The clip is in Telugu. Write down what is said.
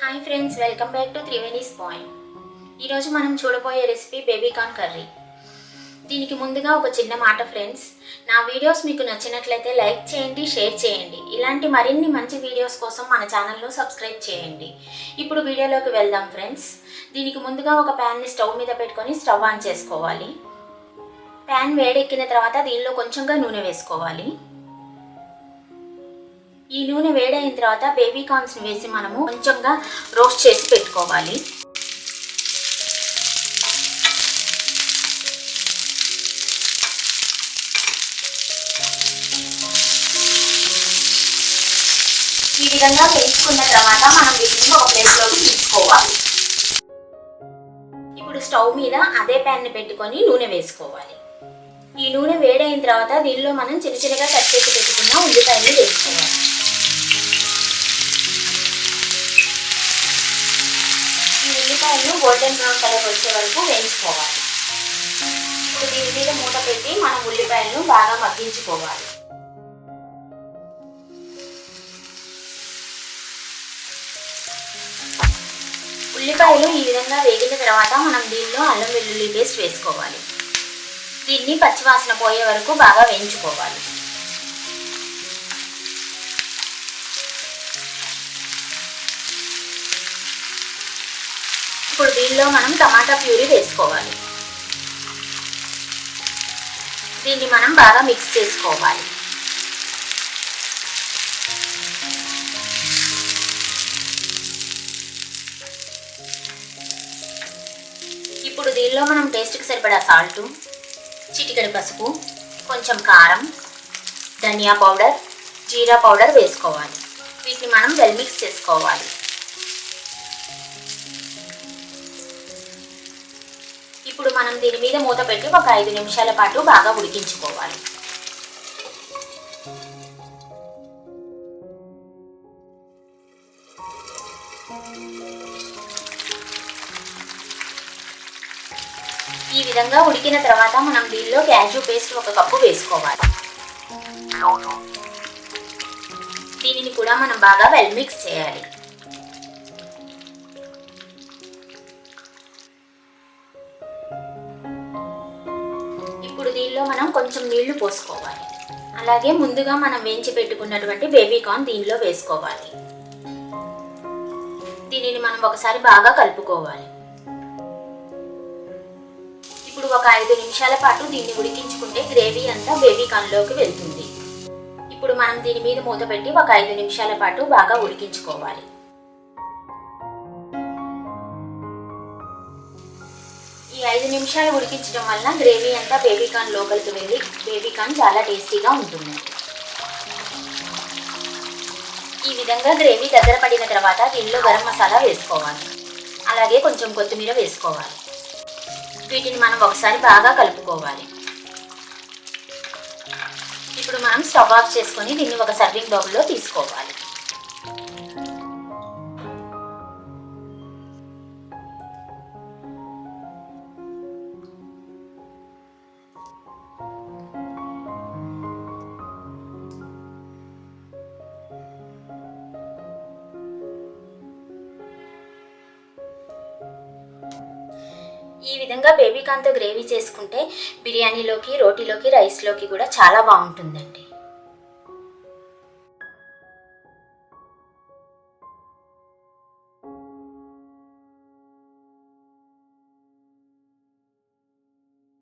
Hi friends, welcome back to Triveni's point. ఈరోజు మనం చూడబోయే రెసిపీ బేబీ కార్న్ కర్రీ. దీనికి ముందుగా ఒక చిన్న మాట ఫ్రెండ్స్, నా వీడియోస్ మీకు నచ్చినట్లయితే లైక్ చేయండి, షేర్ చేయండి. ఇలాంటి మరిన్ని మంచి వీడియోస్ కోసం మన ఛానల్ను సబ్స్క్రైబ్ చేయండి. ఇప్పుడు వీడియోలోకి వెళ్దాం ఫ్రెండ్స్. దీనికి ముందుగా ఒక ప్యాన్ని స్టవ్ మీద పెట్టుకొని స్టవ్ ఆన్ చేసుకోవాలి. ప్యాన్ వేడెక్కిన తర్వాత దీనిలో కొంచెంగా నూనె వేసుకోవాలి. ఈ నూనె వేడైన తర్వాత బేబీ కార్న్స్ వేసి మనము కొంచెంగా రోస్ట్ చేసి పెట్టుకోవాలి. ఈ విధంగా వేయించుకున్న తర్వాత మనం వీటిని ఒక ప్లేట్లోకి తీసుకోవాలి. ఇప్పుడు స్టవ్ మీద అదే ప్యాన్ని పెట్టుకొని నూనె వేసుకోవాలి. ఈ నూనె వేడైన తర్వాత దీనిలో మనం చిన్న చిన్నగా కట్ చేసి పెట్టుకున్న ఉల్లిపాయలు వేసుకోవాలి. ఉల్లిపాయలను గోల్డెన్ బ్రౌన్ కలర్ వచ్చే వరకు వేయించుకోవాలి. ఇప్పుడు దీని మీద మూత పెట్టి మనం ఉల్లిపాయలను బాగా మగ్గించుకోవాలి. ఉల్లిపాయలు ఈ విధంగా వేగిన తర్వాత మనం దీనిలో అల్లం వెల్లుల్లి పేస్ట్ వేసుకోవాలి. దీన్ని పచ్చివాసన పోయే వరకు బాగా వేయించుకోవాలి. ఇప్పుడు దీనిలో మనం టమాటా ప్యూరీ వేసుకోవాలి. దీన్ని మనం బాగా మిక్స్ చేసుకోవాలి. ఇప్పుడు దీనిలో మనం టేస్ట్కి సరిపడా సాల్ట్, చిటికెడు పసుపు, కొంచెం కారం, ధనియా పౌడర్, జీరా పౌడర్ వేసుకోవాలి. వీటిని మనం వెల్ మిక్స్ చేసుకోవాలి. ఇప్పుడు మనం దీని మీద మూత పెట్టి ఒక 5 నిమిషాల పాటు బాగా ఉడికించుకోవాలి. ఈ విధంగా ఉడికిన తర్వాత మనం దీనిలో క్యాష్యూ పేస్ట్ 1 కప్పు వేసుకోవాలి. దీనిని కూడా మనం బాగా వెల్ మిక్స్ చేయాలి. ఇప్పుడు దీనిలో మనం కొంచెం నీళ్లు పోసుకోవాలి. అలాగే ముందుగా మనం వేయించి పెట్టుకున్నటువంటి బేబీ కార్న్ దీనిలో వేసుకోవాలి. దీనిని మనం ఒకసారి బాగా కలుపుకోవాలి. ఇప్పుడు ఒక 5 నిమిషాల పాటు దీన్ని ఉడికించుకుంటే గ్రేవీ అంతా బేబీ కార్న్లోకి వెళ్తుంది. ఇప్పుడు మనం దీని మీద మూత పెట్టి ఒక 5 నిమిషాల పాటు బాగా ఉడికించుకోవాలి. ఈ 5 నిమిషాలు ఉడికించడం వలన గ్రేవీ అంతా బేబీ కార్న్ లోపలికి వెళ్ళి బేబీ కార్న్ చాలా టేస్టీగా ఉంటుంది. ఈ విధంగా గ్రేవీ దగ్గర పడిన తర్వాత దీనిలో గరం మసాలా వేసుకోవాలి. అలాగే కొంచెం కొత్తిమీర వేసుకోవాలి. వీటిని మనం ఒకసారి బాగా కలుపుకోవాలి. ఇప్పుడు మనం స్టవ్ ఆఫ్ చేసుకొని దీన్ని ఒక సర్వింగ్ బౌల్లో తీసుకోవాలి. ఈ విధంగా బేబీ కార్న్తో గ్రేవీ చేసుకుంటే బిర్యానీలోకి, రోటీలోకి, రైస్లోకి కూడా చాలా బాగుంటుందండి.